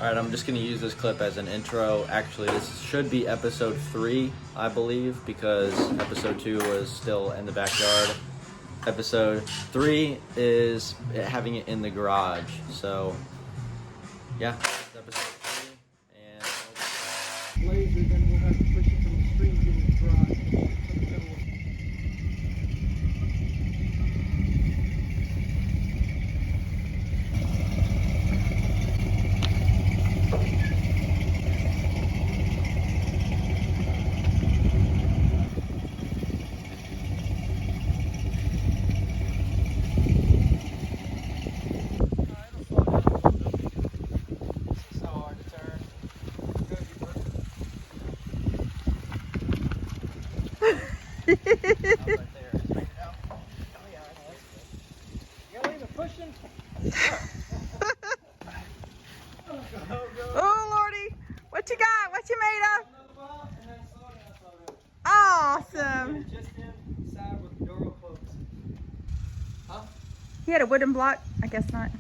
Alright, I'm just going to use this clip as an intro. Actually, this should be episode 3, I believe, because episode 2 was still in the backyard. Episode 3 is having it in the garage. So, yeah, this is episode 3. And laser, then we'll have to push it from the stream to the garage. Oh Lordy, what you got? What you made of? Awesome. He had a wooden block. I guess not.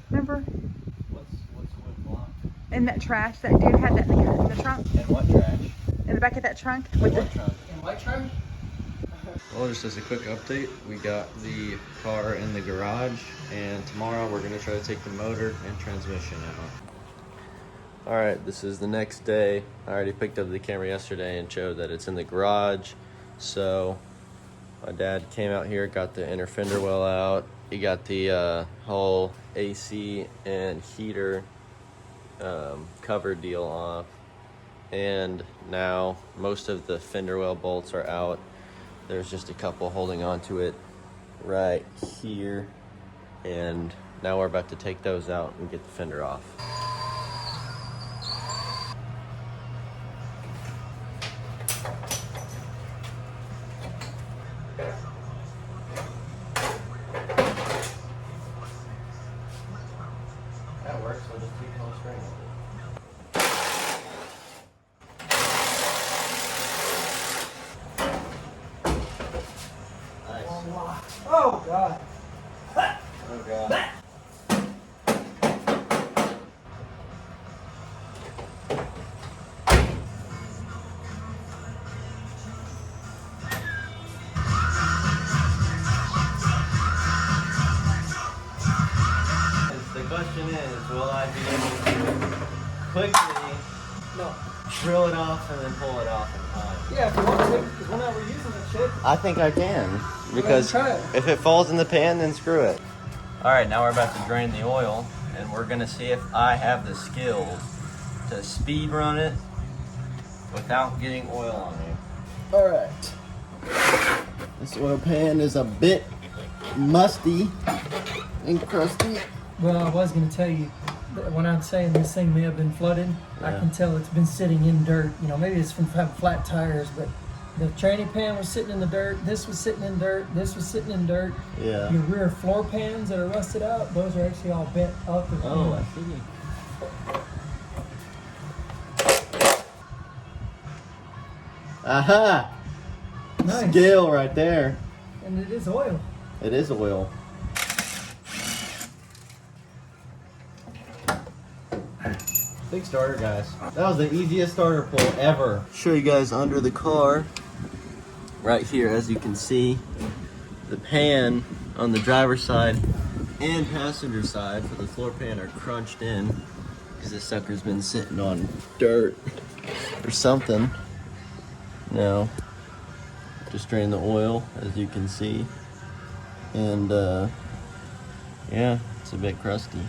Remember? what's wood block? In that trash, that dude had that in the trunk. And what trash? In the back of that trunk. With what trunk? In my trunk? Well, just as a quick update, we got the car in the garage, and tomorrow we're going to try to take the motor and transmission out. Alright, this is the next day. I already picked up the camera yesterday and showed that it's in the garage. So, my dad came out here, got the inner fender well out. He got the whole AC and heater cover deal off. And now most of the fender well bolts are out. There's just a couple holding on to it right here. And now we're about to take those out and get the fender off. That works, so just keep on string with it. Oh God. Oh God. The question is, will I be able to quickly drill it off and then pull it off in time? Yeah, if you want to, because we're not reusing that shit. I think I can, because try it. if it falls in the pan, then screw it. All right, now we're about to drain the oil, and we're gonna see if I have the skills to speed run it without getting oil on me. All right. This oil pan is a bit musty and crusty. Well, I was going to tell you that when I'm saying this thing may have been flooded, I can tell it's been sitting in dirt. You know, maybe it's from having flat tires, but the tranny pan was sitting in the dirt. This was sitting in dirt. This was sitting in dirt. Yeah. Your rear floor pans that are rusted out, those are actually all bent up. Oh, I see. Aha! Nice. Skill right there. And it is oil. It is oil. Big starter, guys. That was the easiest starter pull ever. Show you guys under the car. Right here, as you can see, the pan on the driver's side and passenger side for the floor pan are crunched in because this sucker's been sitting on dirt or something. Now, just drain the oil, as you can see, and yeah, it's a bit crusty.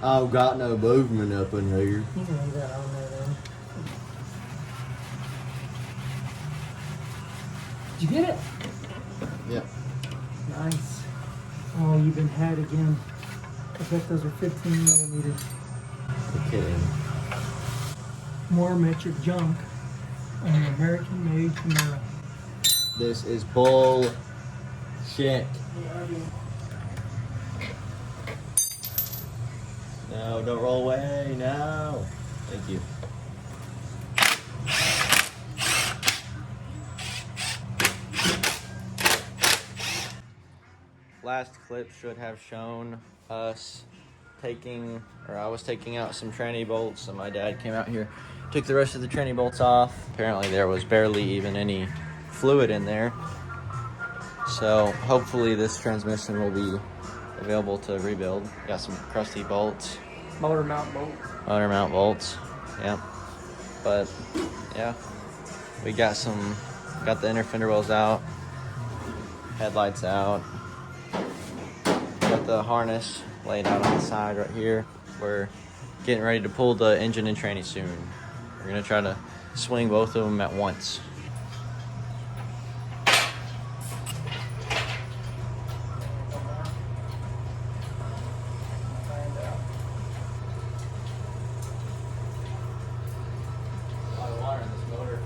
I've got no movement up in here. You can leave that on there then. Did you get it? Yep. Nice. Oh, you've been had again. I bet those are 15 millimeters. Okay. More metric junk on an American-made Camaro. This is bull shit. No, don't roll away, no. Thank you. Last clip should have shown us I was taking out some tranny bolts, and my dad came out here, took the rest of the tranny bolts off. Apparently there was barely even any fluid in there. So hopefully this transmission will be available to rebuild. Got some crusty bolts. Motor mount bolt. Motor mount bolts. Yeah. But yeah. We got the inner fender wells out. Headlights out. Got the harness laid out on the side right here. We're getting ready to pull the engine and tranny soon. We're gonna try to swing both of them at once. A lot of water in this motor.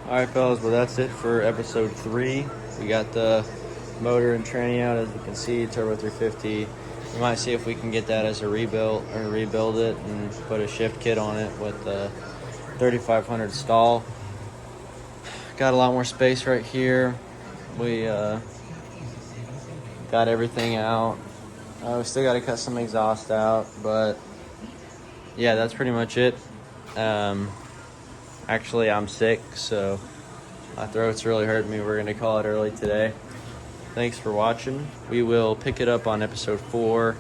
Alright fellas, well that's it for episode 3. We got the motor and tranny out, as you can see, turbo 350. We might see if we can get that as a rebuild it and put a shift kit on it with the 3500 stall. Got a lot more space right here. We got everything out. We still got to cut some exhaust out, but yeah, that's pretty much it. Actually, I'm sick, so my throat's really hurting me. We're going to call it early today. Thanks for watching. We will pick it up on episode 4.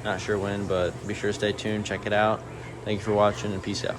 Not sure when, but be sure to stay tuned. Check it out. Thank you for watching, and peace out.